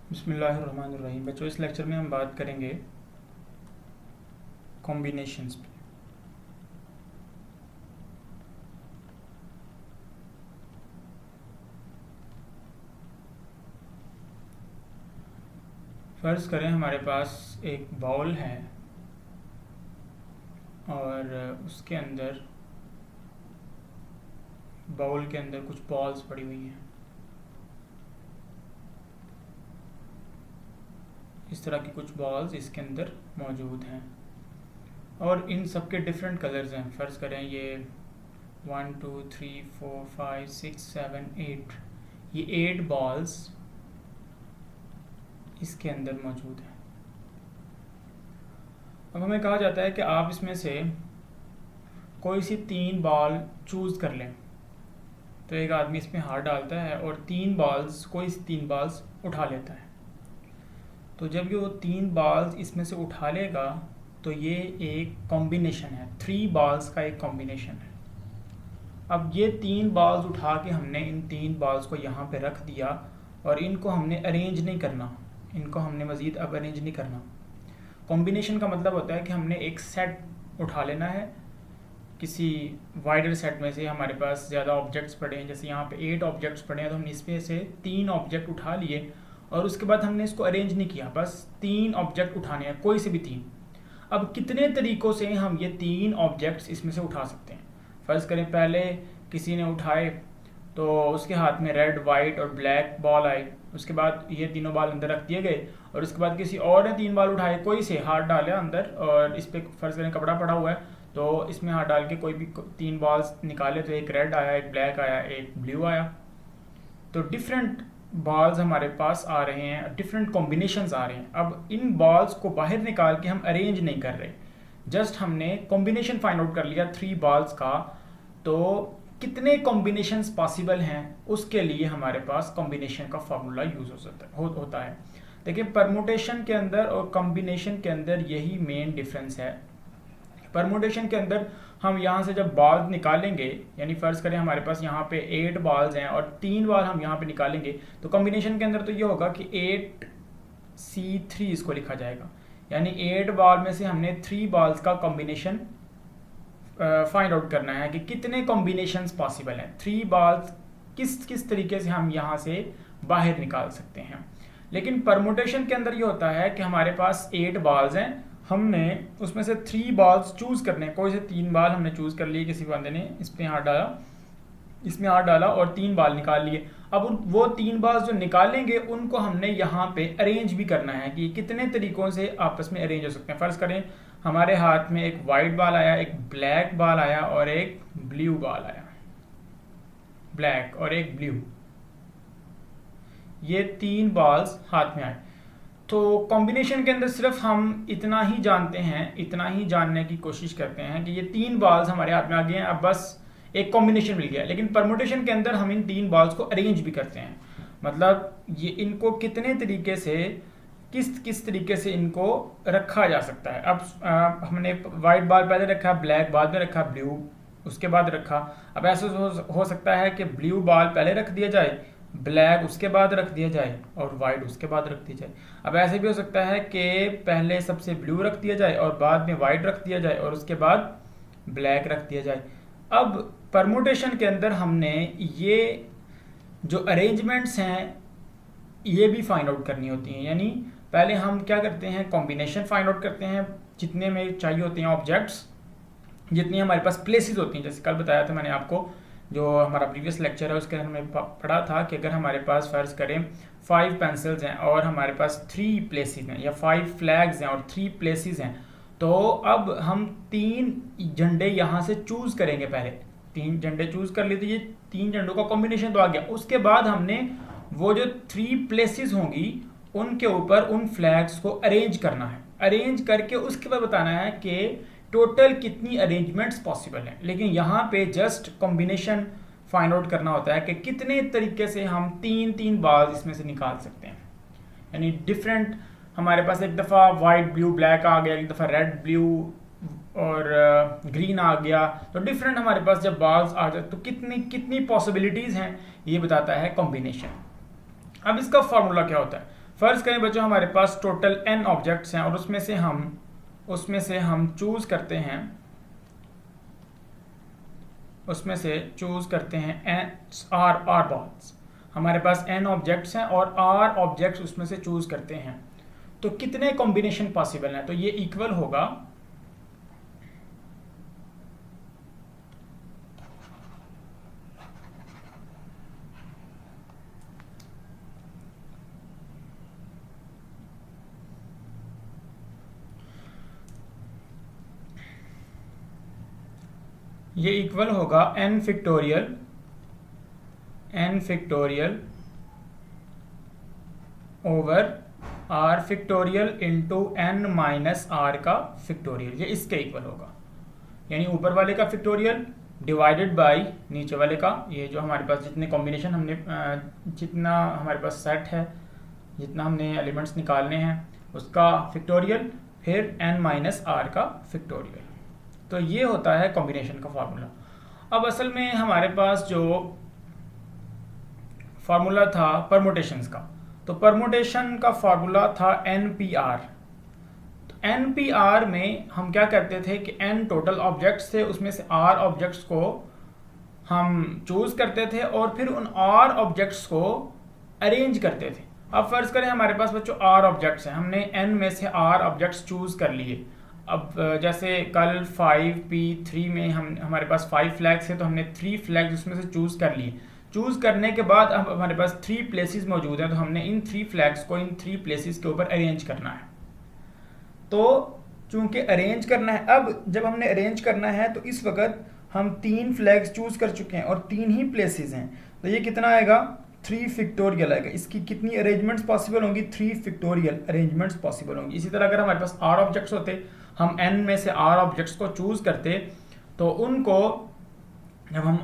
बिस्मिल्लाहिर्रहमानिर्रहीम। बच्चों, इस लेक्चर में हम बात करेंगे कॉम्बिनेशंस पे। फ़र्ज़ करें हमारे पास एक बाउल है और उसके अंदर बाउल के अंदर कुछ बॉल्स पड़ी हुई हैं। इस तरह की कुछ बॉल्स इसके अंदर मौजूद हैं और इन सब के डिफरेंट कलर्स हैं। फ़र्ज़ करें ये 1 2 3 4 5 6 7 8, ये 8 बॉल्स इसके अंदर मौजूद हैं। अब हमें कहा जाता है कि आप इसमें से कोई सी 3 बॉल चूज़ कर लें। तो एक आदमी इसमें हाथ डालता है और 3 बॉल्स, कोई सी 3 बॉल्स उठा लेता है। तो जब ये वो 3 बॉल्स इसमें से उठा लेगा तो ये एक कॉम्बिनेशन है, 3 बॉल्स का एक कॉम्बिनेशन है। अब ये 3 बॉल्स उठा के हमने इन 3 बॉल्स को यहाँ पे रख दिया और इनको हमने अरेंज नहीं करना, इनको हमने मज़ीद अब अरेंज नहीं करना। कॉम्बिनेशन का मतलब होता है कि हमने एक सेट उठा लेना है, किसी वाइडर सेट में से हमारे पास ज़्यादा ऑब्जेक्ट्स पड़े हैं, जैसे यहाँ पे 8 ऑब्जेक्ट्स पड़े हैं, तो हमने इसमें से 3 ऑब्जेक्ट उठा लिए और उसके बाद हमने इसको अरेंज नहीं किया, बस 3 ऑब्जेक्ट उठाने हैं, कोई से भी 3। अब कितने तरीक़ों से हम ये 3 ऑब्जेक्ट्स इसमें से उठा सकते हैं? फ़र्ज़ करें पहले किसी ने उठाए तो उसके हाथ में रेड, वाइट और ब्लैक बॉल आई, उसके बाद ये तीनों बॉल अंदर रख दिए गए और उसके बाद किसी और ने 3 बॉल उठाए, कोई से हाथ डाला अंदर और इस पर फ़र्ज़ करें कपड़ा पड़ा हुआ है, तो इसमें हाथ डाल के कोई भी 3 बॉल्स निकाले तो एक रेड आया, एक ब्लैक आया, एक ब्लू आया। तो डिफरेंट बॉल्स हमारे पास आ रहे हैं, डिफरेंट कॉम्बिनेशंस आ रहे हैं। अब इन बॉल्स को बाहर निकाल के हम अरेंज नहीं कर रहे, जस्ट हमने कॉम्बिनेशन फाइंड आउट कर लिया 3 बॉल्स का। तो कितने कॉम्बिनेशंस पॉसिबल हैं उसके लिए हमारे पास कॉम्बिनेशन का फार्मूला यूज़ होता है। देखिए, परमुटेशन के अंदर और कॉम्बिनेशन के अंदर यही मेन डिफरेंस है। परमुटेशन के अंदर हम यहाँ से जब बॉल्स निकालेंगे, यानी फ़र्ज़ करें हमारे पास यहाँ पे 8 बॉल्स हैं और 3 बॉल हम यहाँ पे निकालेंगे, तो कॉम्बिनेशन के अंदर तो ये होगा कि 8C3 इसको लिखा जाएगा, यानी 8 बॉल में से हमने 3 बॉल्स का कॉम्बिनेशन फाइंड आउट करना है कि कितने कॉम्बिनेशंस पॉसिबल हैं। 3 बॉल्स किस किस तरीके से हम यहाँ से बाहर निकाल सकते हैं। लेकिन परमुटेशन के अंदर ये होता है कि हमारे पास 8 बॉल्स हैं, हमने उसमें से 3 बॉल्स चूज़ करने, कोई से 3 बॉल हमने चूज़ कर लिए, किसी बंदे ने इस पर हाथ डाला, इसमें हाथ डाला और 3 बॉल निकाल लिए। अब वो 3 बॉल्स जो निकालेंगे उनको हमने यहाँ पे अरेंज भी करना है कि कितने तरीक़ों से आपस में अरेंज हो सकते हैं। फ़र्ज़ करें हमारे हाथ में एक वाइट बॉल आया, एक ब्लैक बॉल आया और एक ब्लू बॉल आया, ब्लैक और एक ब्लू, ये 3 बॉल्स हाथ में आए। तो कॉम्बिनेशन के अंदर सिर्फ हम इतना ही जानते हैं, इतना ही जानने की कोशिश करते हैं कि ये 3 बॉल्स हमारे हाथ में आ गए हैं, अब बस एक कॉम्बिनेशन मिल गया। लेकिन परमुटेशन के अंदर हम इन 3 बॉल्स को अरेंज भी करते हैं, मतलब ये इनको कितने तरीके से, किस किस तरीके से इनको रखा जा सकता है। अब हमने वाइट बॉल पहले रखा, ब्लैक बाद में रखा, ब्लू उसके बाद रखा। अब ऐसा हो सकता है कि ब्लू बॉल पहले रख दिया जाए, ब्लैक उसके बाद रख दिया जाए और वाइट उसके बाद रख दिया जाए। अब ऐसे भी हो सकता है कि पहले सबसे ब्लू रख दिया जाए और बाद में वाइट रख दिया जाए और उसके बाद ब्लैक रख दिया जाए। अब परमुटेशन के अंदर हमने ये जो अरेंजमेंट्स हैं ये भी फाइंड आउट करनी होती हैं। यानी पहले हम क्या करते हैं, कॉम्बिनेशन फाइंड आउट करते हैं, जितने में चाहिए होते हैं ऑब्जेक्ट्स, जितनी हमारे पास प्लेसेस होती हैं। जैसे कल बताया था मैंने आपको, जो हमारा प्रीवियस लेक्चर है उसके अंदर हमने पढ़ा था कि अगर हमारे पास फ़र्ज़ करें 5 पेंसिल्स हैं और हमारे पास 3 प्लेसेस हैं, या 5 फ्लैग्स हैं और 3 प्लेसेस हैं, तो अब हम 3 झंडे यहाँ से चूज़ करेंगे। पहले 3 झंडे चूज़ कर लिए तो ये 3 झंडों का कॉम्बिनेशन तो आ गया। उसके बाद हमने वो जो 3 प्लेसेस होंगी उनके ऊपर उन फ्लैग्स को अरेंज करना है, अरेंज करके उसके बाद बताना है कि टोटल कितनी अरेंजमेंट्स पॉसिबल हैं। लेकिन यहाँ पे जस्ट कॉम्बिनेशन फाइंड आउट करना होता है कि कितने तरीके से हम 3 बॉल्स इसमें से निकाल सकते हैं। यानी डिफरेंट, हमारे पास एक दफ़ा वाइट ब्लू ब्लैक आ गया, एक दफ़ा रेड ब्लू और ग्रीन आ गया, तो डिफरेंट हमारे पास जब बॉल्स आ जाए तो कितनी कितनी पॉसिबिलिटीज़ हैं ये बताता है कॉम्बिनेशन। अब इसका फार्मूला क्या होता है? फ़र्ज़ करें बच्चों हमारे पास टोटल n ऑब्जेक्ट्स हैं और उसमें से हम चूज़ करते हैं आर बॉल्स। हमारे पास n ऑब्जेक्ट्स हैं और r ऑब्जेक्ट्स उसमें से चूज़ करते हैं, तो कितने कॉम्बिनेशन पॉसिबल हैं? तो ये इक्वल होगा n factorial over r factorial into n minus r का फैक्टोरियल, ये इसके इक्वल होगा। यानी ऊपर वाले का फैक्टोरियल डिवाइडेड बाय नीचे वाले का, ये जो हमारे पास जितने कॉम्बिनेशन हमने जितना हमारे पास सेट है, जितना हमने एलिमेंट्स निकालने हैं उसका फैक्टोरियल, फिर n माइनस r का फैक्टोरियल। तो ये होता है कॉम्बिनेशन का फार्मूला। अब असल में हमारे पास जो फार्मूला था परमुटेशंस का, तो परमुटेशन का फार्मूला था NPR। तो NPR में हम क्या करते थे कि n टोटल ऑब्जेक्ट्स थे, उसमें से r ऑब्जेक्ट्स को हम चूज़ करते थे और फिर उन r ऑब्जेक्ट्स को अरेंज करते थे। अब फ़र्ज़ करें हमारे पास बच्चों r ऑब्जेक्ट्स हैं, हमने n में से r ऑब्जेक्ट्स चूज़ कर लिए। अब जैसे कल 5P3 में हमारे पास 5 फ्लैग्स थे, तो हमने 3 फ्लैग्स उसमें से चूज़ कर लिए। चूज़ करने के बाद अब हमारे पास 3 प्लेसेस मौजूद हैं, तो हमने इन 3 फ्लैग्स को इन 3 प्लेसेस के ऊपर अरेंज करना है। तो चूँकि अरेंज करना है, अब जब हमने अरेंज करना है तो इस वक्त हम 3 फ्लैग्स चूज़ कर चुके हैं और 3 ही प्लेसेस हैं, तो ये कितना आएगा? 3 फैक्टोरियल आएगा। इसकी कितनी अरेंजमेंट्स पॉसिबल होंगी? 3 फैक्टोरियल अरेंजमेंट्स पॉसिबल होंगी। इसी तरह अगर हमारे पास r ऑब्जेक्ट्स होते, हम n में से r ऑब्जेक्ट्स को चूज़ करते, तो उनको जब हम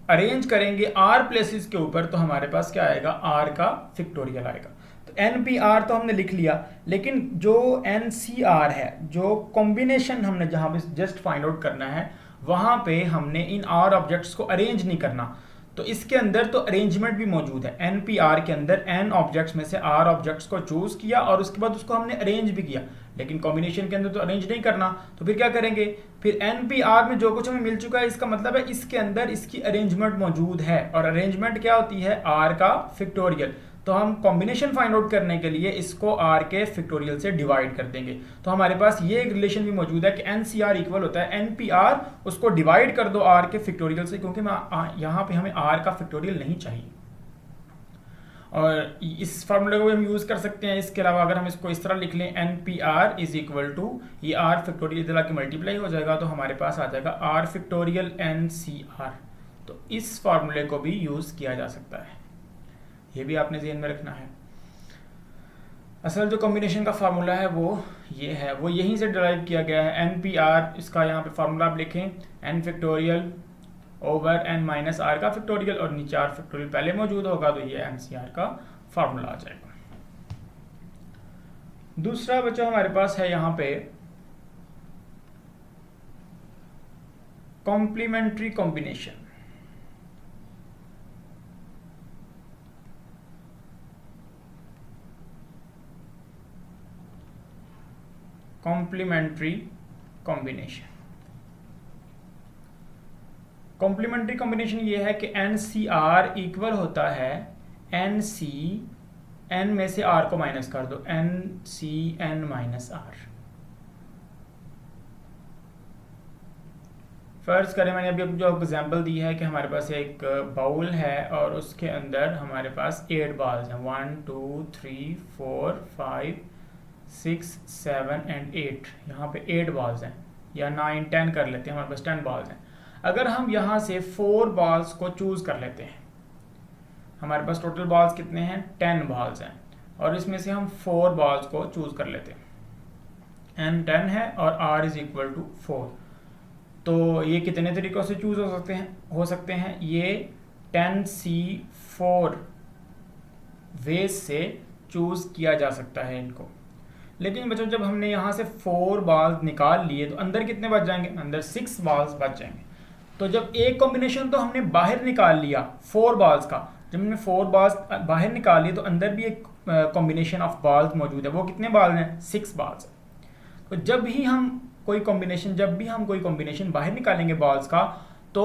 अरेंज करेंगे r प्लेसेस के ऊपर, तो हमारे पास क्या आएगा? r का फैक्टोरियल आएगा। तो NPR तो हमने लिख लिया, लेकिन जो NCR है, जो कॉम्बिनेशन हमने जहाँ पे जस्ट फाइंड आउट करना है, वहाँ पे हमने इन r ऑब्जेक्ट्स को अरेंज नहीं करना। तो इसके अंदर तो अरेंजमेंट भी मौजूद है। NPR के अंदर n ऑब्जेक्ट्स में से r ऑब्जेक्ट्स को चूज़ किया और उसके बाद उसको हमने अरेंज भी किया, लेकिन कॉम्बिनेशन के अंदर तो अरेंज नहीं करना। तो फिर क्या करेंगे? फिर NPR में जो कुछ हमें मिल चुका है, इसका मतलब है इसके अंदर इसकी अरेंजमेंट मौजूद है, और अरेंजमेंट क्या होती है? r का फैक्टोरियल। तो हम कॉम्बिनेशन फाइंड आउट करने के लिए इसको r के फैक्टोरियल से डिवाइड कर देंगे। तो हमारे पास ये एक रिलेशन भी मौजूद है कि NCR इक्वल होता है NPR, उसको डिवाइड कर दो r के फैक्टोरियल से, क्योंकि यहाँ पे हमें r का फैक्टोरियल नहीं चाहिए। और इस फार्मूले को भी हम यूज़ कर सकते हैं। इसके अलावा अगर हम इसको इस तरह लिख लें, NPR इज इक्वल टू, ये r फैक्टोरियल इधर आके मल्टीप्लाई हो जाएगा, तो हमारे पास आ जाएगा r फैक्टोरियल NCR। तो इस फार्मूले को भी यूज़ किया जा सकता है, ये भी आपने ध्यान में रखना है। असल जो कॉम्बिनेशन का फार्मूला है वो ये है, वो यहीं से डिराइव किया गया है। NPR इसका यहाँ पे फार्मूला आप लिखें, n factorial over n minus r का फैक्टोरियल, और नीचे r फैक्टोरियल पहले मौजूद होगा, तो ये NCR का फार्मूला आ जाएगा। दूसरा बच्चा हमारे पास है यहाँ पे complementary combination. Complementary combination complementary combination ये है कि NCR इक्वल होता है NC, n में से r को माइनस कर दो, NCN माइनस r। फ़र्ज़ करें मैंने अभी जो एग्जांपल दी है कि हमारे पास एक बाउल है और उसके अंदर हमारे पास 8 बॉल्स हैं, 1 2 3 4 5 6 7 एंड 8। यहाँ पे 8 बॉल्स हैं, या 9 10 कर लेते हैं, हमारे पास 10 बॉल्स हैं। अगर हम यहाँ से 4 बॉल्स को चूज़ कर लेते हैं, हमारे पास टोटल बॉल्स कितने हैं? 10 बॉल्स हैं, और इसमें से हम 4 बॉल्स को चूज़ कर लेते हैं। n 10 है और r इज इक्वल टू 4। तो ये कितने तरीक़ों से चूज़ हो सकते हैं? ये 10C4 वेज से चूज़ किया जा सकता है इनको। लेकिन बच्चों जब हमने यहाँ से 4 बॉल्स निकाल लिए, तो अंदर कितने बच जाएंगे? अंदर 6 बॉल्स बच जाएंगे। तो जब एक कॉम्बिनेशन तो हमने बाहर निकाल लिया 4 बॉल्स का, जब हमने 4 बॉल्स बाहर निकाल लिए, तो अंदर भी एक कॉम्बिनेशन ऑफ बॉल्स मौजूद है। वो कितने बॉल्स हैं? 6 बॉल्स। तो जब भी हम कोई कॉम्बिनेशन बाहर निकालेंगे बॉल्स का, तो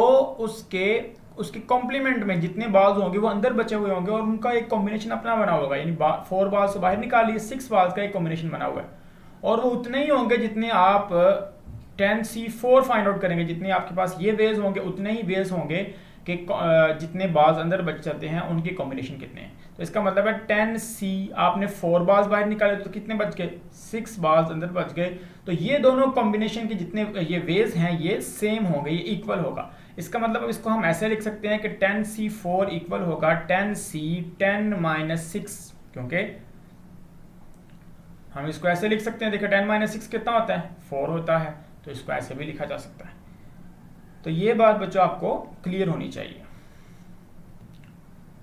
उसके कॉम्प्लीमेंट में जितने बॉल्स होंगे वो अंदर बचे हुए होंगे और उनका एक कॉम्बिनेशन अपना बना होगा। यानी 4 बॉल्स से बाहर निकालिए, 6 बॉल्स का एक कॉम्बिनेशन बना हुआ है और वो उतने ही होंगे जितने आप 10C4 फाइंड आउट करेंगे। जितने आपके पास ये वेज होंगे उतने ही वेज होंगे कि जितने बॉल्स अंदर बच जाते हैं उनके कॉम्बिनेशन कितने हैं। तो इसका मतलब है 10C, आपने 4 बॉल्स बाहर निकाले तो कितने बच गए? 6 बॉल्स अंदर बच गए। तो ये दोनों कॉम्बिनेशन के जितने ये वेज हैं ये सेम होंगे, ये इक्वल होगा। इसका मतलब अब इसको हम ऐसे लिख सकते हैं कि 10C4 इक्वल होगा 10C 10-6, क्योंकि हम इसको ऐसे लिख सकते हैं। देखिए 10-6 कितना होता है? 4 होता है। तो इसको ऐसे भी लिखा जा सकता है। तो ये बात बच्चों आपको क्लियर होनी चाहिए।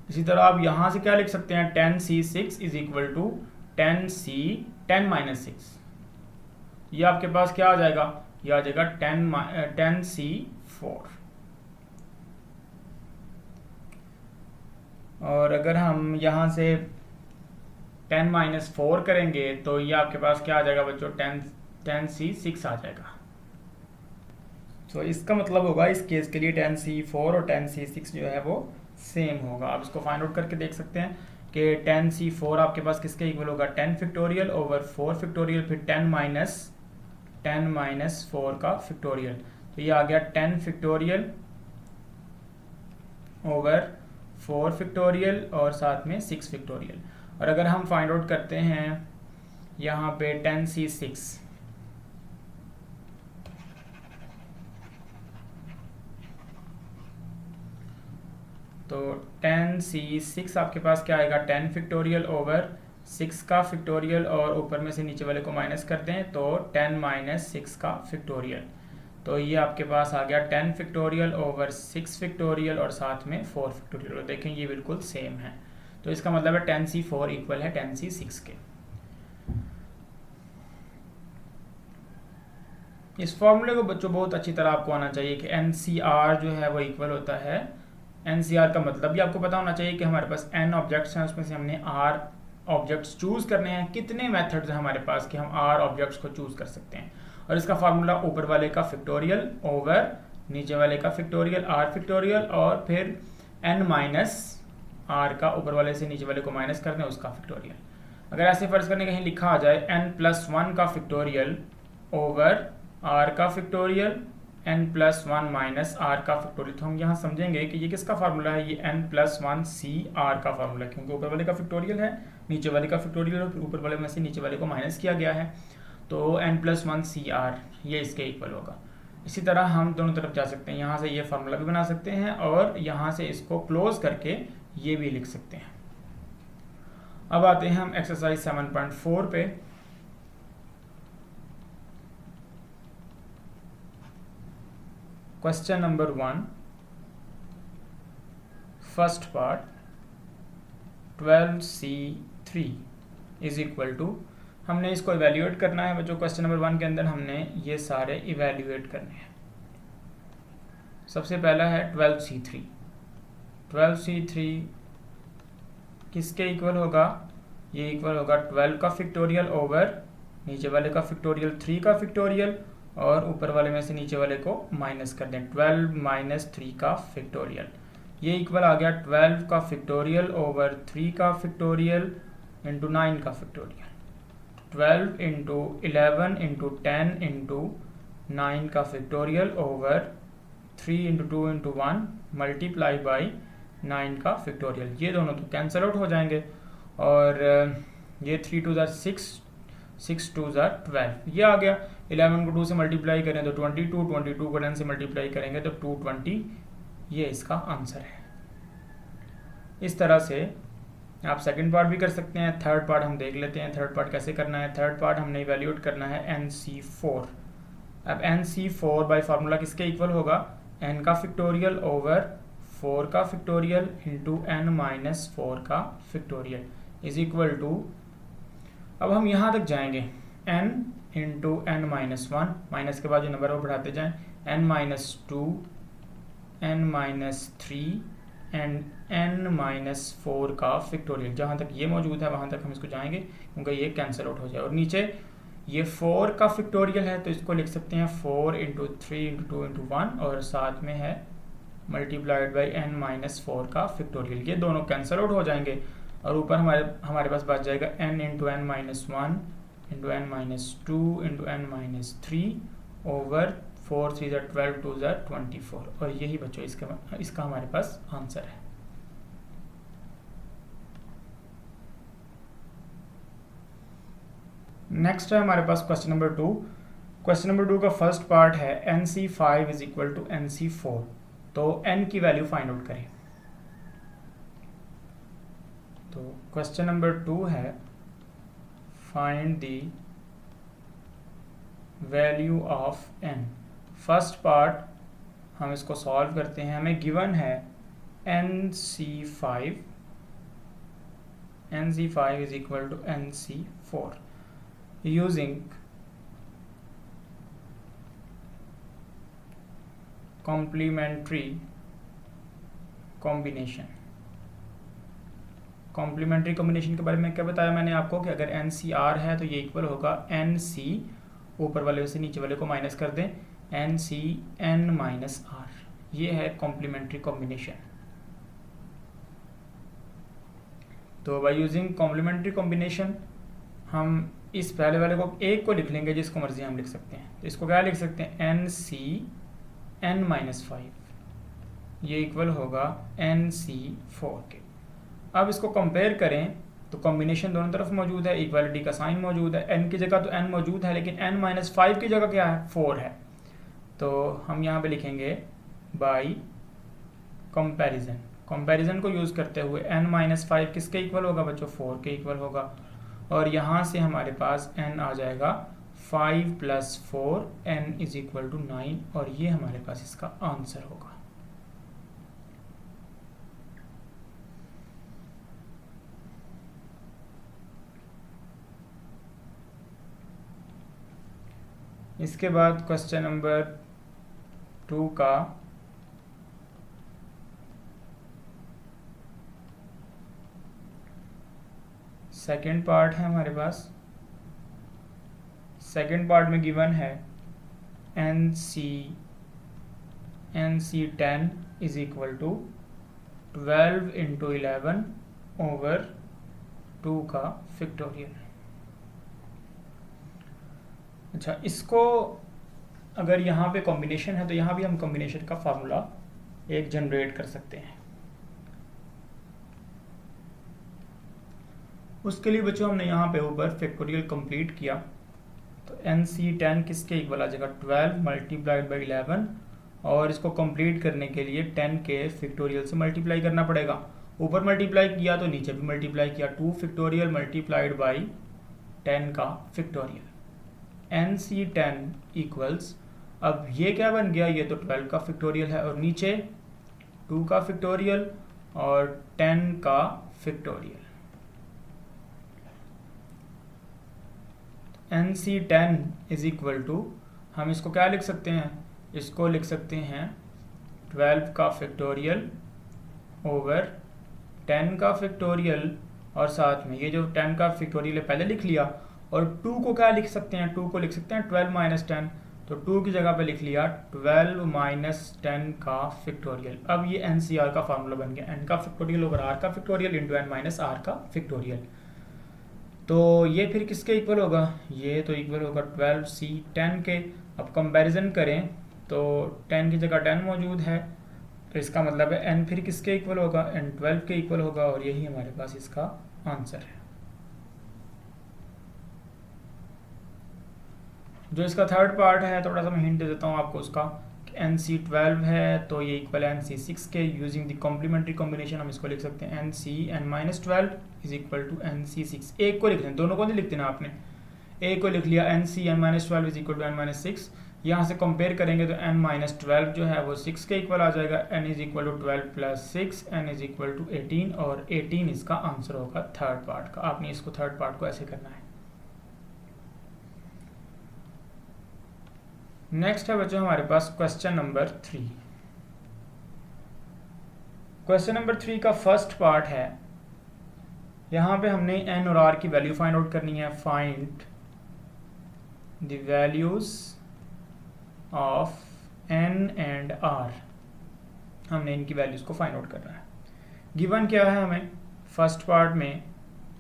इसी तरह आप यहां से क्या लिख सकते हैं? 10C6 is equal to 10C 10-6। ये आपके पास क्या आ जाएगा? ये आ जाएगा 10C4। और अगर हम यहां से 10-4 करेंगे तो ये आपके पास क्या आ जाएगा बच्चों? 10C6 आ जाएगा। तो इसका मतलब होगा इस केस के लिए 10C4 और 10C6 जो है वो सेम होगा। आप इसको फाइंड आउट करके देख सकते हैं कि 10C4 आपके पास किसके इक्वल होगा? 10 फैक्टोरियल ओवर 4 फैक्टोरियल, फिर 10-4 का फैक्टोरियल। तो ये आ गया 10 फैक्टोरियल ओवर 4 फैक्टोरियल और साथ में 6 फैक्टोरियल। और अगर हम फाइंड आउट करते हैं यहाँ पे 10C6, तो 10C6 आपके पास क्या आएगा? 10 फैक्टोरियल ओवर 6 का फैक्टोरियल और ऊपर में से नीचे वाले को माइनस कर दें तो 10-6 का फैक्टोरियल। तो ये आपके पास आ गया 10 फैक्टोरियल ओवर 6 फैक्टोरियल और साथ में 4 फैक्टोरियल। देखें ये बिल्कुल सेम है। तो इसका मतलब है 10C4 इक्वल है 10C6 के। इस फॉर्मूले को बच्चों बहुत अच्छी तरह आपको आना चाहिए कि NCR जो है वो इक्वल होता है। NCR का मतलब भी आपको पता होना चाहिए कि हमारे पास n ऑब्जेक्ट्स हैं, उसमें से हमने R ऑब्जेक्ट्स चूज करने हैं। कितने मेथड्स हैं हमारे पास कि हम R ऑब्जेक्ट्स को चूज कर सकते हैं। और इसका फार्मूला ऊपर वाले का फैक्टोरियल ओवर नीचे वाले का फैक्टोरियल R फैक्टोरियल और फिर n-R का ऊपर वाले से नीचे वाले को माइनस कर दें उसका फैक्टोरियल। अगर ऐसे फर्ज करने कहीं लिखा आ जाए n+1 का फैक्टोरियल ओवर R का फैक्टोरियल n+1 माइनस R का फैक्टोरियल, तो हम यहाँ समझेंगे कि ये किसका फार्मूला है? ये n+1CR का फार्मूला, क्योंकि ऊपर वाले का फैक्टोरियल है, नीचे वाले का फैक्टोरियल और फिर ऊपर वाले में से नीचे वाले को माइनस किया गया है। तो n+1CR ये इसके इक्वल होगा। इसी तरह हम दोनों तरफ जा सकते हैं। यहाँ से ये फार्मूला भी बना सकते हैं और यहाँ से इसको क्लोज करके ये भी लिख सकते हैं। अब आते हैं हम एक्सरसाइज 7.4 पे। Question number 1, first part, 12C3 is equal to, हमने इसको इवेल्यूएट करना है बच्चों। क्वेश्चन नंबर 1 के अंदर हमने ये सारे इवेल्यूएट करने हैं। सबसे पहला है 12C3। 12C3 किसके इक्वल होगा? ये इक्वल होगा 12 का फैक्टोरियल ओवर नीचे वाले का फैक्टोरियल 3 का फैक्टोरियल और ऊपर वाले में से नीचे वाले को माइनस कर दें 12-3 का फैक्टोरियल। ये इक्वल आ गया 12 का फैक्टोरियल ओवर 3 का फैक्टोरियल इंटू 9 का फैक्टोरियल। 12 इंटू 11 इंटू 10 इंटू 9 का factorial over 3 into 2 into 1 multiply by 9 का फैक्टोरियल। ये दोनों तो कैंसिल आउट हो जाएंगे और ये 3 2 6, 6 2 12, ये आ गया। 11 को 2 से मल्टीप्लाई करें तो 22, 22 को 10 से मल्टीप्लाई करेंगे तो 220, ये इसका आंसर है। इस तरह से आप सेकंड पार्ट भी कर सकते हैं। थर्ड पार्ट हम देख लेते हैं। थर्ड पार्ट कैसे करना है? थर्ड पार्ट हमने इवेल्यूएट करना है NC4। अब NC4 बाय फार्मूला किसके इक्वल होगा? n का फैक्टोरियल ओवर 4 का फैक्टोरियल इंटू n-4 का फैक्टोरियल इज इक्वल टू, अब हम यहाँ तक जाएंगे n इंटू n-1, माइनस के बाद जो नंबर वो बढ़ाते जाएं n-2, n-3 एंड n-4 का फैक्टोरियल। जहाँ तक ये मौजूद है वहाँ तक हम इसको जाएंगे क्योंकि ये कैंसिल आउट हो जाए। और नीचे ये 4 का फैक्टोरियल है तो इसको लिख सकते हैं 4 इंटू 3 इंटू 2 इंटू 1 और साथ में है मल्टीप्लाइड बाई n-4 का फैक्टोरियल। ये दोनों कैंसिल आउट हो जाएंगे और ऊपर हमारे पास बच जाएगा n into n-1 into n-2 into n-3 over 4 3 ज़ा 12 2 ज़ा 24। और यही बच्चों इसका हमारे पास आंसर है। नेक्स्ट है हमारे पास क्वेश्चन नंबर 2। क्वेश्चन नंबर 2 का फर्स्ट पार्ट है NC5 is equal to NC4। तो n की वैल्यू फाइंड आउट करें। तो क्वेश्चन नंबर 2 है find the value of n। First part हम इसको सॉल्व करते हैं। हमें गिवन है NC5 is equal to NC4 using complementary combination. Complementary combination के बारे में क्या बताया मैंने आपको कि अगर NCR है तो ये इक्वल होगा NC, ऊपर वाले से नीचे वाले को माइनस कर दें, NCn-R। ये है कॉम्प्लीमेंट्री कॉम्बिनेशन। तो बाय यूजिंग कॉम्प्लीमेंट्री कॉम्बिनेशन हम इस पहले वाले को एक को लिख लेंगे, जिसको मर्जी हम लिख सकते हैं। तो इसको क्या लिख सकते हैं NCn-5, ये इक्वल होगा NC4 के। अब इसको कंपेयर करें तो कॉम्बिनेशन दोनों तरफ मौजूद है, इक्वालिटी का साइन मौजूद है। n की जगह तो n मौजूद है लेकिन n-5 की जगह क्या है, 4 है। तो हम यहाँ पे लिखेंगे बाय कंपैरिजन। कंपैरिजन को यूज़ करते हुए n-5 किसके इक्वल होगा बच्चों, 4 के इक्वल होगा। और यहाँ से हमारे पास n आ जाएगा 5 + 4, n इज इक्वल टू 9 और ये हमारे पास इसका आंसर होगा। इसके बाद क्वेश्चन नंबर 2 का सेकेंड पार्ट है हमारे पास। सेकेंड पार्ट में गिवन है NC10 is equal to 12 into 11 over 2 का फैक्टोरियल। अच्छा, इसको अगर यहाँ पे कॉम्बिनेशन है तो यहाँ भी हम कॉम्बिनेशन का फार्मूला एक जनरेट कर सकते हैं। उसके लिए बच्चों हमने यहाँ पे ऊपर फैक्टोरियल कंप्लीट किया। तो NC10 किसके इक्वल आ जाएगा, 12 मल्टीप्लाइड बाई 11 और इसको कंप्लीट करने के लिए 10 के फैक्टोरियल से मल्टीप्लाई करना पड़ेगा। ऊपर मल्टीप्लाई किया तो नीचे भी मल्टीप्लाई किया, 2 फैक्टोरियल मल्टीप्लाइड बाई 10 का फैक्टोरियल। NC10 इक्वल्स, अब ये क्या बन गया, ये तो 12 का फैक्टोरियल है और नीचे 2 का फैक्टोरियल और 10 का factorial. NC10 is equal to, हम इसको क्या लिख सकते हैं, इसको लिख सकते हैं 12 का फैक्टोरियल ओवर 10 का फैक्टोरियल और साथ में ये जो 10 का फैक्टोरियल है पहले लिख लिया और 2 को क्या लिख सकते हैं, 2 को लिख सकते हैं 12 - 10। तो 2 की जगह पे लिख लिया 12 - 10 का फैक्टोरियल। अब ये NCR का फार्मूला बन गया, n का फैक्टोरियल ओवर r का फैक्टोरियल इंटू n - r का फैक्टोरियल। तो ये फिर किसके इक्वल होगा, ये तो इक्वल होगा 12C10 के। अब कंपैरिजन करें तो 10 की जगह 10 मौजूद है तो इसका मतलब है n फिर किसके इक्वल होगा, n 12 के इक्वल होगा और यही हमारे पास इसका आंसर है। जो इसका थर्ड पार्ट है थोड़ा सा मैं हिंट दे देता हूँ आपको उसका, NC12 है तो ये इक्वल है NC6 के। यूजिंग द कॉम्प्लीमेंट्री कॉम्बिनेशन हम इसको लिख सकते हैं NCn-12 is equal to NC6। एक को लिख दें, दोनों को नहीं लिखते ना आपने, एक को लिख लिया NCn-12 is equal to n-6। यहाँ से कंपेयर करेंगे तो n-12 जो है वो 6 के इक्वल आ जाएगा, n is equal to 12 + 6, n is equal to 18 और 18 इसका आंसर होगा थर्ड पार्ट का। आपने इसको थर्ड पार्ट को ऐसे करना है। नेक्स्ट है बच्चों हमारे पास क्वेश्चन नंबर 3। क्वेश्चन नंबर 3 का फर्स्ट पार्ट है, यहाँ पे हमने n और r की वैल्यू फाइंड आउट करनी है। Find the values of n and r, हमने इनकी वैल्यूज को फाइंड आउट करना है। गिवन क्या है हमें, फर्स्ट पार्ट में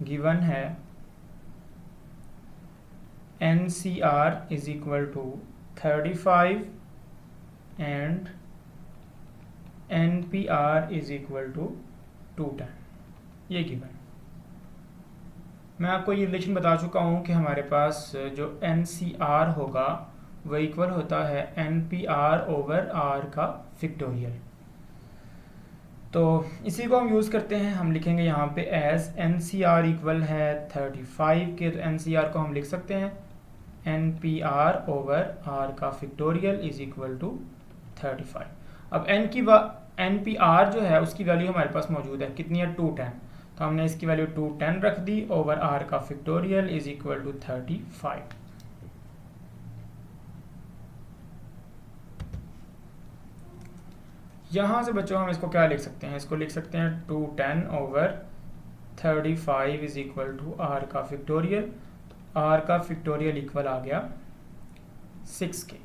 गिवन है NCR is equal to 35 and NPR is equal to 210, ये गिवन। मैं आपको ये रिलेशन बता चुका हूँ कि हमारे पास जो NCR होगा वह इक्वल होता है NPR ओवर R का फैक्टोरियल। तो इसी को हम यूज़ करते हैं, हम लिखेंगे यहाँ पे एज NCR इक्वल है 35 के, तो NCR को हम लिख सकते हैं NPR ओवर R का फैक्टोरियल इज इक्वल टू 35। अब NPR जो है उसकी वैल्यू हमारे पास मौजूद है, कितनी है 210, तो हमने इसकी वैल्यू 210 रख दी ओवर R का फैक्टोरियल इज इक्वल टू 35। यहाँ से बच्चों हम इसको क्या लिख सकते हैं, इसको लिख सकते हैं 210 over 35 is equal to R का फैक्टोरियल। R का फैक्टोरियल इक्वल आ गया 6 के।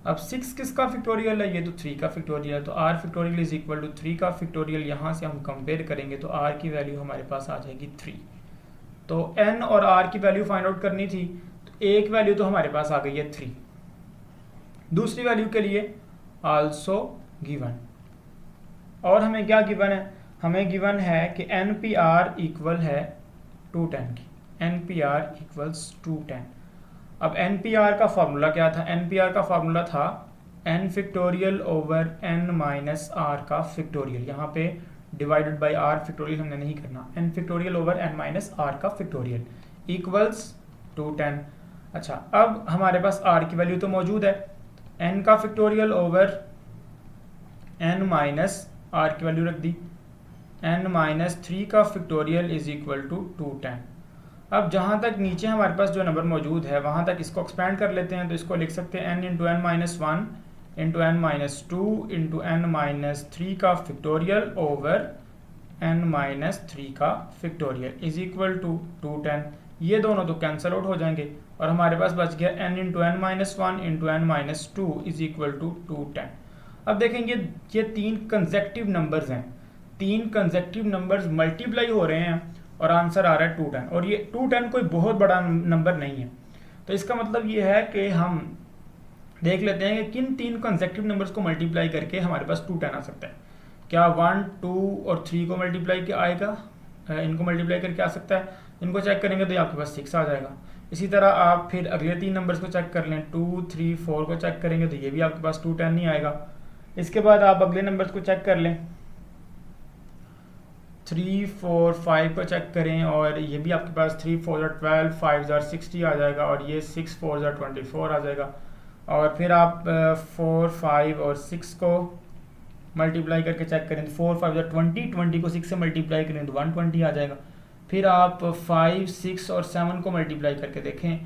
अब 6 किसका फैक्टोरियल है, ये तो 3 का फैक्टोरियल है, तो R factorial is equal to 3 का फैक्टोरियल। यहाँ से हम कंपेयर करेंगे तो R की वैल्यू हमारे पास आ जाएगी 3। तो N और R की वैल्यू फाइंड आउट करनी थी, तो एक वैल्यू तो हमारे पास आ गई है 3, दूसरी वैल्यू के लिए आल्सो गिवन। और हमें क्या गिवन है, हमें गिवन है कि NPR इक्वल है 210 की, NPR इक्वल्स 210। अब NPR का फार्मूला क्या था, NPR का फार्मूला था n factorial over n minus r का फैक्टोरियल। यहाँ पे डिवाइडेड बाय r फैक्टोरियल हमने नहीं करना, n factorial over n minus r का फैक्टोरियल इक्वल्स 210। अच्छा, अब हमारे पास r की वैल्यू तो मौजूद है, n का factorial over n minus r की वैल्यू रख दी, n माइनस 3 का फैक्टोरियल इज इक्वल टू 210। अब जहाँ तक नीचे हमारे पास जो नंबर मौजूद है वहाँ तक इसको एक्सपेंड कर लेते हैं, तो इसको लिख सकते हैं n into n minus 1 into n minus 2 into n minus 3 का फैक्टोरियल ओवर n माइनस 3 का फैक्टोरियल इज इक्वल टू 210। ये दोनों तो कैंसिल आउट हो जाएंगे और हमारे पास बच गया n into n minus 1 into n minus 2 is equal to 210। अब देखेंगे ये 3 कंसेक्टिव नंबर्स हैं, 3 कंसेक्टिव नंबर्स मल्टीप्लाई हो रहे हैं और आंसर आ रहा है 210, और ये 210 कोई बहुत बड़ा नंबर नहीं है। तो इसका मतलब ये है कि हम देख लेते हैं कि किन 3 कंसेक्टिव नंबर्स को मल्टीप्लाई करके हमारे पास 210 आ सकता है। क्या 1, 2 और 3 को मल्टीप्लाई किया आएगा, इनको मल्टीप्लाई करके आ सकता है। इनको चेक करेंगे तो ये आपके पास 6 आ जाएगा। इसी तरह आप फिर अगले 3 नंबर्स को चेक कर लें, 2, 3, 4 को चेक करेंगे तो ये भी आपके पास 210 नहीं आएगा। इसके बाद आप अगले नंबर्स को चेक कर लें, 3, 4, 5 को चेक करें और ये भी आपके पास 3, 4 12, 5 60 आ जाएगा और ये 6, 4 24 आ जाएगा। और फिर आप 4, 5 और 6 को मल्टीप्लाई करके चेक करें तो 4, 5 20, 20 को 6 से मल्टीप्लाई करें तो 120 आ जाएगा। फिर आप 5, 6 और 7 को मल्टीप्लाई करके देखें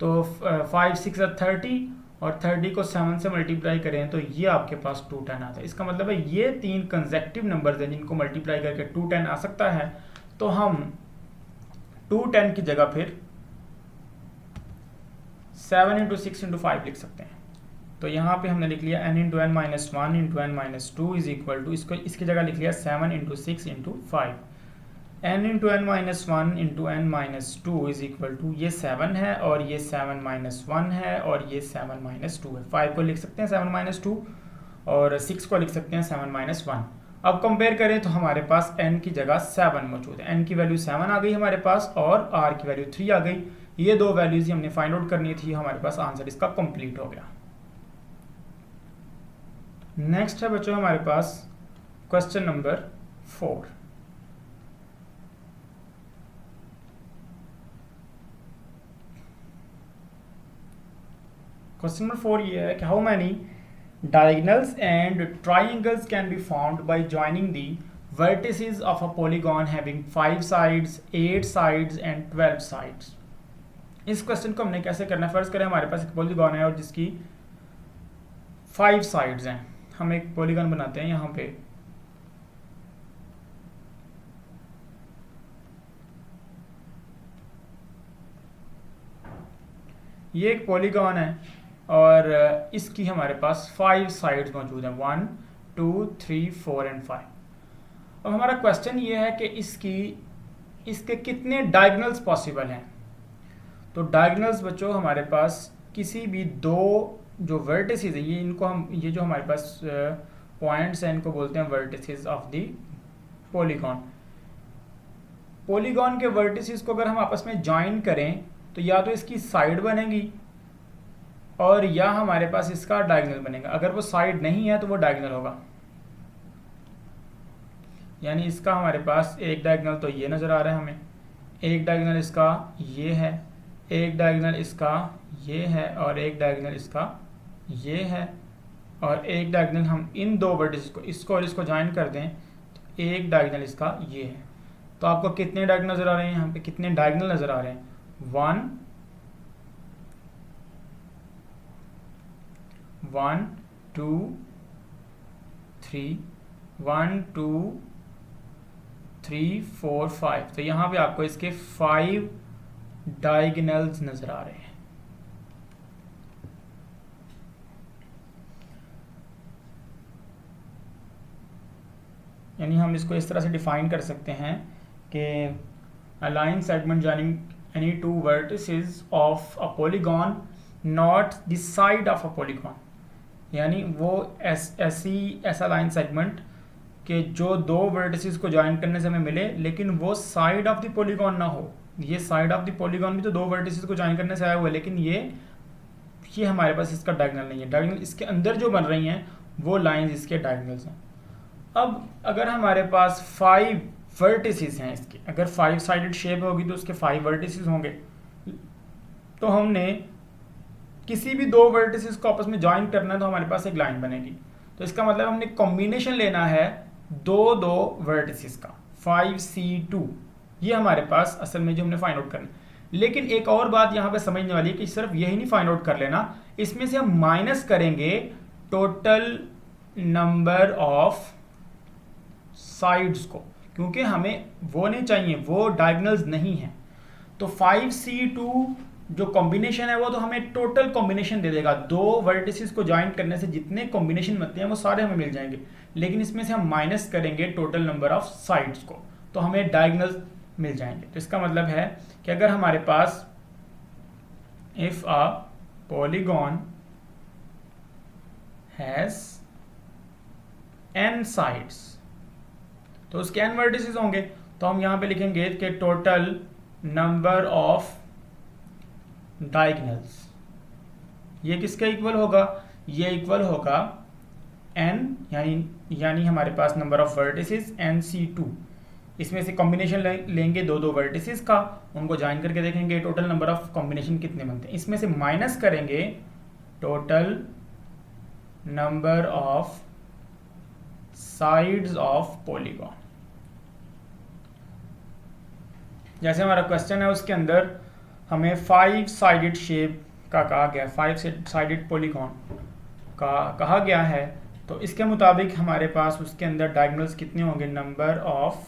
तो 5, 6 और 30 और 30 को 7 से मल्टीप्लाई करें तो ये आपके पास 210 आता है। इसका मतलब है ये 3 कंसेक्टिव नंबर्स हैं जिनको मल्टीप्लाई करके 210 आ सकता है। तो हम 210 की जगह फिर 7 इंटू 6 इंटू 5 लिख सकते हैं। तो यहाँ पे हमने लिख लिया n into n minus 1 into n minus 2 is equal to, इसको इसकी जगह लिख लिया 7 into 6 into 5। n into n minus 1 into n minus 2 is equal to, ये 7 है और ये 7 माइनस 1 है और ये 7 माइनस 2 है। 5 को लिख सकते हैं 7 माइनस 2 और 6 को लिख सकते हैं 7 माइनस 1। अब कंपेयर करें तो हमारे पास n की जगह 7 मौजूद है, n की वैल्यू 7 आ गई हमारे पास और r की वैल्यू 3 आ गई। ये दो वैल्यूज ही हमने फाइंड आउट करनी थी, हमारे पास आंसर इसका कंप्लीट हो गया। नेक्स्ट है बच्चों हमारे पास क्वेश्चन नंबर 4। क्वेश्चन नंबर 4 ये है कि how many diagonals and triangles can be found by joining the vertices of a polygon having 5 sides, 8 sides and 12 sides. इस क्वेश्चन को हमने कैसे करना है, फर्ज करें हमारे पास एक पॉलीगॉन है और जिसकी 5 साइड्स हैं। हम एक पॉलीगॉन बनाते हैं यहाँ पे ये एक पॉलीगॉन है और इसकी हमारे पास 5 साइड्स मौजूद हैं, 1 2 3 4 एंड 5। अब हमारा क्वेश्चन ये है कि इसके कितने डायगोनल्स पॉसिबल हैं। तो डायगोनल्स बच्चों हमारे पास किसी भी दो जो वर्टिसेस हैं, ये जो हमारे पास पॉइंट्स हैं इनको बोलते हैं vertices of the polygon. Polygon के वर्टिसेस को अगर हम आपस में ज्वाइन करें तो या तो इसकी साइड बनेगी और या हमारे पास इसका डायगोनल बनेगा। अगर वो साइड नहीं है तो वो डायगोनल होगा, यानी इसका हमारे पास एक डायगोनल तो ये नज़र आ रहा है हमें, एक डायगोनल इसका ये है, एक डायगोनल इसका ये है और एक डायगोनल इसका ये है, और एक डायगोनल हम इन दो वर्टिसेस को इसको और इसको ज्वाइन कर दें तो एक डायगोनल इसका ये है। तो आपको कितने डायगोनल नज़र आ रहे हैं, यहाँ पे कितने डायगोनल नज़र आ रहे हैं, 1 1 2 3 1 2 3 4 5। तो यहाँ पे आपको इसके 5 डायगोनल्स नज़र आ रहे हैं। यानी हम इसको इस तरह से डिफाइन कर सकते हैं कि a line segment joining any two vertices of a polygon not the side of a polygon, यानी वो ऐसा लाइन सेगमेंट कि जो दो वर्टिसेस को ज्वाइन करने से हमें मिले लेकिन वो साइड ऑफ द पॉलीगॉन ना हो। ये साइड ऑफ द पॉलीगॉन भी तो दो वर्टिसेस को ज्वाइन करने से आया हुआ है, लेकिन ये हमारे पास इसका डायगोनल नहीं है। डायगोनल इसके अंदर जो बन रही हैं वो लाइंस इसके डायगोनल्स हैं। अब अगर हमारे पास 5 वर्टिसेस हैं इसके, अगर 5 साइडेड शेप होगी तो उसके 5 वर्टिसेस होंगे, तो हमने किसी भी दो वर्टिसेस को आपस में ज्वाइन करना है तो हमारे पास एक लाइन बनेगी। तो इसका मतलब हमने कॉम्बिनेशन लेना है दो वर्टिसेस का, 5C2, ये हमारे पास असल में जो हमने फाइंड आउट करना है। लेकिन एक और बात यहाँ पे समझने वाली है कि सिर्फ यही नहीं फाइंड आउट कर लेना, इसमें से हम माइनस करेंगे टोटल नंबर ऑफ साइड्स को, क्योंकि हमें वो नहीं चाहिए, वो डायगोनल्स नहीं है। तो 5C2 जो कॉम्बिनेशन है वो तो हमें टोटल कॉम्बिनेशन दे देगा, दो वर्टिसेस को ज्वाइन करने से जितने कॉम्बिनेशन बनते हैं वो सारे हमें मिल जाएंगे। लेकिन इसमें से हम माइनस करेंगे टोटल नंबर ऑफ साइड्स को, तो हमें डायगोनल्स मिल जाएंगे। तो इसका मतलब है कि अगर हमारे पास if a polygon has n sides तो उसके n वर्टिसेस होंगे। तो हम यहाँ पे लिखेंगे कि टोटल नंबर ऑफ डायगोनल्स, ये किसके इक्वल होगा, ये इक्वल होगा n, यानी हमारे पास नंबर ऑफ वर्टिसेस NC2, इसमें से कॉम्बिनेशन लेंगे दो वर्टिसेस का, उनको ज्वाइन करके देखेंगे टोटल नंबर ऑफ कॉम्बिनेशन कितने बनते हैं। इसमें से माइनस करेंगे total number of sides of polygon. जैसे हमारा क्वेश्चन है उसके अंदर हमें 5 साइडेड शेप का कहा गया, 5 साइडेड पॉलीगॉन का कहा गया है, तो इसके मुताबिक हमारे पास उसके अंदर डायगोनल्स कितने होंगे, नंबर ऑफ,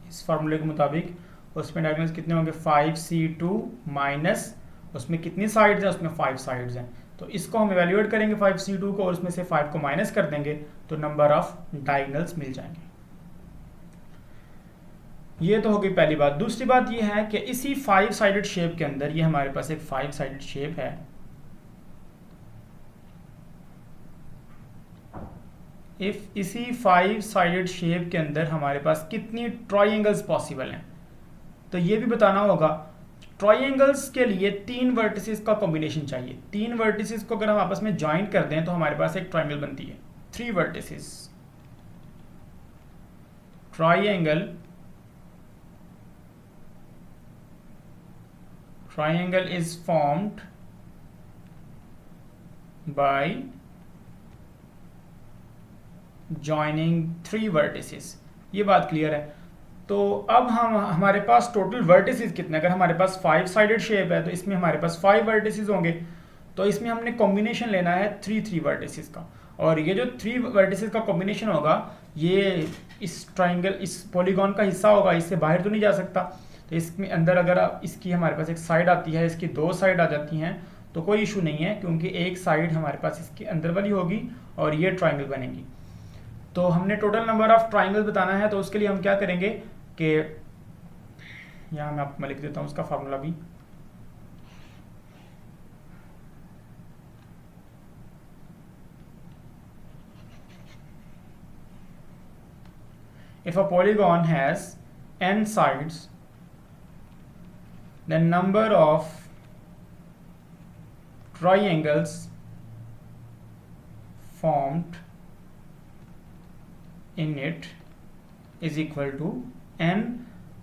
इस फार्मूले के मुताबिक उसमें डायगोनल्स कितने होंगे 5C2 माइनस उसमें कितनी साइड्स हैं, उसमें 5 साइड्स हैं। तो इसको हम इवेल्युएट करेंगे 5C2 को और उसमें से 5 को माइनस कर देंगे तो नंबर ऑफ डायगोनल्स मिल जाएंगे। ये तो हो गई पहली बात। दूसरी बात ये है कि इसी 5 साइडेड शेप के अंदर, ये हमारे पास एक 5 साइडेड शेप है, इफ इसी 5 साइडेड शेप के अंदर हमारे पास कितनी ट्रायंगल्स पॉसिबल हैं, तो ये भी बताना होगा। ट्रायंगल्स के लिए 3 वर्टिसेस का कॉम्बिनेशन चाहिए। 3 वर्टिसेस को अगर हम आपस में ज्वाइन कर दें तो हमारे पास एक ट्रायंगल बनती है, 3 vertices. Triangle is formed by joining 3 vertices। ये बात क्लियर है। तो अब हमारे पास टोटल वर्टिसेस कितने, अगर हमारे पास 5 साइडेड शेप है तो इसमें हमारे पास 5 वर्टिसेस होंगे, तो इसमें हमने कॉम्बिनेशन लेना है 3 वर्टिसेस का, और ये जो 3 वर्टिसेस का कॉम्बिनेशन होगा ये इस ट्राइंगल, इस पॉलीगॉन का हिस्सा होगा, इससे बाहर तो नहीं जा सकता। तो तो इसमें अंदर अगर इसकी हमारे पास एक साइड आती है, इसकी दो साइड आ जाती हैं तो कोई इशू नहीं है, क्योंकि एक साइड हमारे पास इसके अंदर वाली होगी और ये ट्राइंगल बनेगी। तो हमने टोटल नंबर ऑफ ट्राइंगल बताना है, तो उसके लिए हम क्या करेंगे कि यहाँ मैं आपको लिख देता हूँ उसका फार्मूला भी। If a polygon has n sides, the number of triangles formed in it is equal to n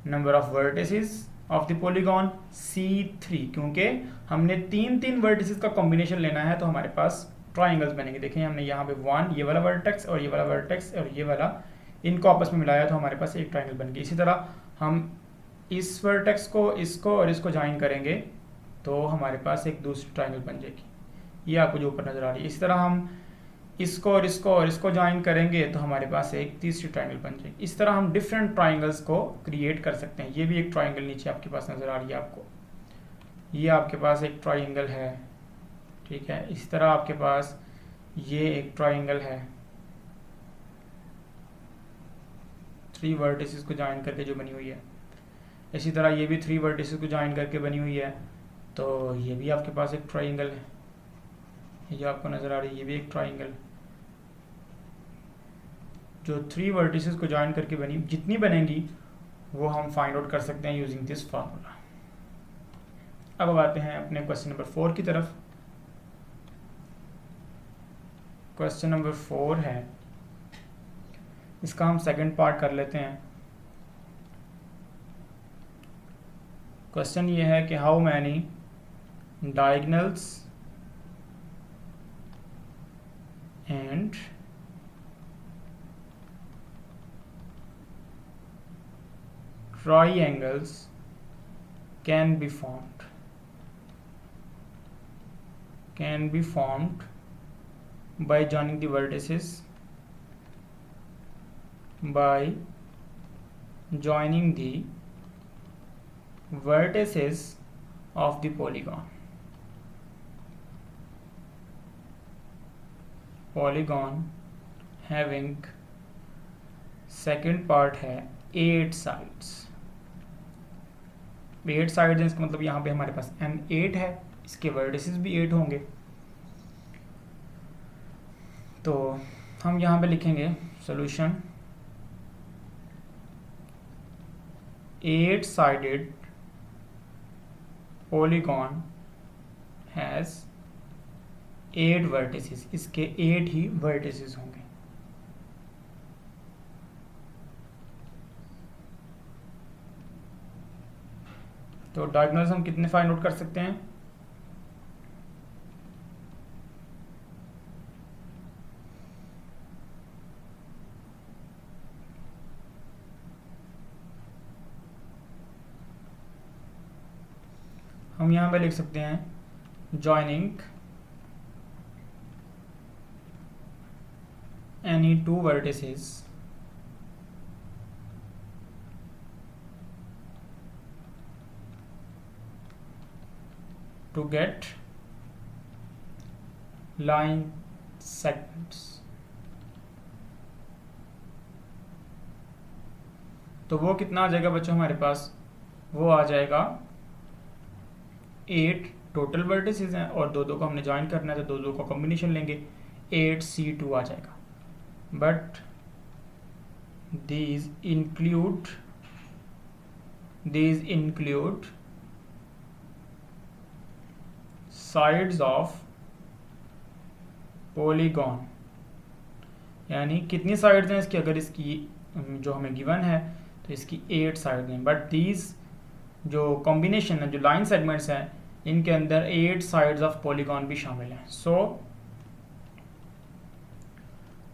number of vertices of the polygon C3, क्योंकि हमने तीन वर्टिसेस का कॉम्बिनेशन लेना है तो हमारे पास ट्राइंगल्स बनेंगे। देखें हमने यहाँ पे वन, ये वाला वर्टेक्स और ये वाला वर्टेक्स और ये वाला, इनको आपस में मिलाया तो हमारे पास एक ट्राइंगल बन गई। इसी तरह हम इस वर्टेक्स को, इसको और इसको ज्वाइन करेंगे तो हमारे पास एक दूसरी ट्राइंगल बन जाएगी, ये आपको जो ऊपर नज़र आ रही है। इसी तरह हम इसको और इसको और इसको ज्वाइन करेंगे तो हमारे पास एक तीसरी ट्राइंगल बन जाएगी। इस तरह हम डिफरेंट ट्राइंगल्स को क्रिएट कर सकते हैं। ये भी एक ट्राइंगल नीचे आपके पास नज़र आ रही है आपको, ये आपके पास एक ट्राइंगल है, ठीक है। इस तरह आपके पास ये एक ट्राइंगल है, 3 वर्टिसेस को ज्वाइन करके जो बनी हुई है। इसी तरह ये भी 3 वर्टिसेस को ज्वाइन करके बनी हुई है, तो ये भी आपके पास एक ट्राइंगल है। ये जो आपको नज़र आ रही है ये भी एक ट्राइंगल, जो 3 वर्टिसेस को ज्वाइन करके बनी, जितनी बनेंगी वो हम फाइंड आउट कर सकते हैं यूजिंग दिस फार्मूला। अब आते हैं अपने क्वेश्चन नंबर 4 की तरफ। क्वेश्चन नंबर 4 है, इसका हम सेकंड पार्ट कर लेते हैं। क्वेश्चन ये है कि how many diagonals and triangles can be formed by joining the vertices of the polygon having, second part है 8 sides। 8 साइड्स हैं, इसका मतलब यहाँ पे हमारे पास n 8 है, इसके वर्टिसेस भी 8 होंगे। तो हम यहाँ पे लिखेंगे solution 8 sided polygon has 8 vertices, इसके 8 ही vertices होंगे। तो डायगोनल्स हम कितने फाइंड आउट कर सकते हैं? हम यहाँ पे लिख सकते हैं joining any 2 vertices to get line segments। तो वो कितना आ जाएगा बच्चों हमारे पास? वो आ जाएगा 8 टोटल वर्टिसेस हैं और दो को हमने ज्वाइन करना है तो दो का कॉम्बिनेशन लेंगे, 8C2 आ जाएगा। But these include sides of polygon, यानी कितनी साइड्स हैं इसकी? अगर इसकी जो हमें गिवन है तो इसकी 8 साइड हैं, बट दीज जो कॉम्बिनेशन है, जो लाइन सेगमेंट्स हैं, इनके अंदर 8 साइड्स ऑफ पॉलीगॉन भी शामिल हैं। सो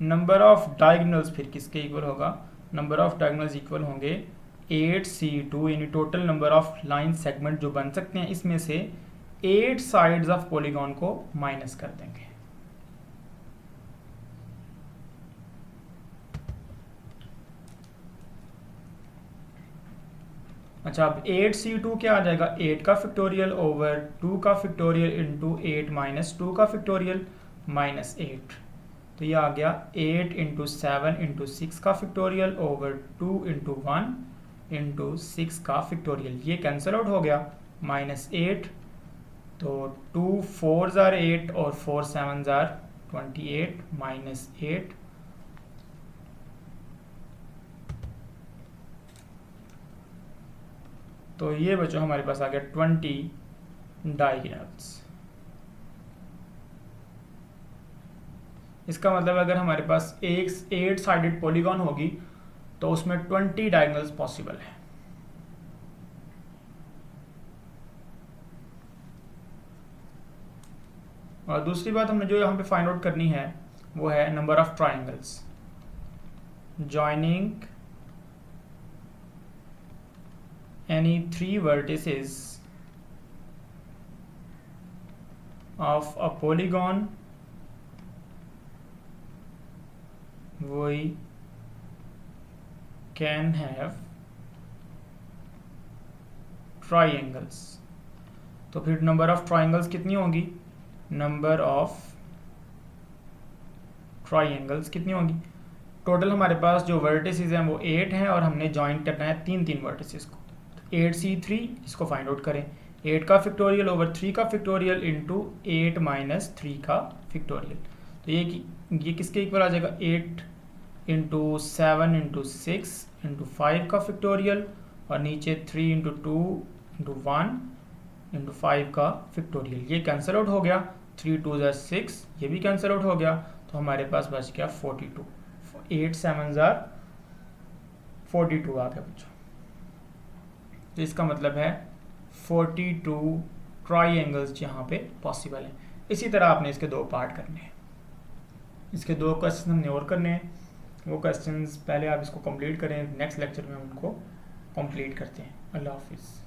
नंबर ऑफ डायगोनल्स फिर किसके इक्वल होगा? नंबर ऑफ डायगोनल्स इक्वल होंगे 8C2, यानी total number of line segment जो बन सकते हैं इसमें से 8 साइड्स ऑफ पॉलीगॉन को माइनस कर देंगे। अच्छा, अब 8c2 क्या आ जाएगा, 8 का फैक्टोरियल ओवर 2 का फैक्टोरियल इंटू 8 माइनस 2 का फैक्टोरियल माइनस 8। तो ये आ गया 8 इंटू 7 इंटू 6 का फैक्टोरियल ओवर 2 इंटू 1 इंटू 6 का फैक्टोरियल। ये कैंसिल आउट हो गया, माइनस 8। तो 2 4 ज़ार 8 और 4 7 ज़ार 28 माइनस 8। तो ये बच्चों हमारे पास आ गया 20 डायगोनल्स। इसका मतलब अगर हमारे पास एक 8 साइडेड पॉलीगॉन होगी तो उसमें 20 डायगोनल्स पॉसिबल है। और दूसरी बात हमने जो यहाँ पे फाइंड आउट करनी है वो है number of triangles joining any 3 vertices of a polygon we can have triangles। तो फिर नंबर ऑफ ट्राइंगल्स कितनी होगी, नंबर ऑफ ट्राइंगल्स कितनी होगी, टोटल हमारे पास जो वर्टिसेस हैं वो 8 हैं और हमने ज्वाइन करना है 3 वर्टिसेस को। 8c3 इसको फाइंड आउट करें, 8 का फैक्टोरियल ओवर 3 का फैक्टोरियल इंटू 8 माइनस 3 का फैक्टोरियल। तो ये किसके इक्वल आ जाएगा, 8 इंटू 7 इंटू 6 इंटू 5 का फैक्टोरियल और नीचे 3 इंटू 2 इंटू 1 इंटू 5 का फैक्टोरियल। ये कैंसिल आउट हो गया, 3 2 ज़ार 6, ये भी कैंसिल आउट हो गया। तो हमारे पास बच गया 42, 8 7 ज़ार 42 आ गया बच्चों। तो इसका मतलब है 42 ट्राइंगल्स यहाँ पे पॉसिबल हैं। इसी तरह आपने इसके 2 पार्ट करने हैं, इसके 2 क्वेश्चन हमने और करने हैं। वो क्वेश्चंस पहले आप इसको कंप्लीट करें, नेक्स्ट लेक्चर में उनको कंप्लीट करते हैं। अल्लाह हाफिज़।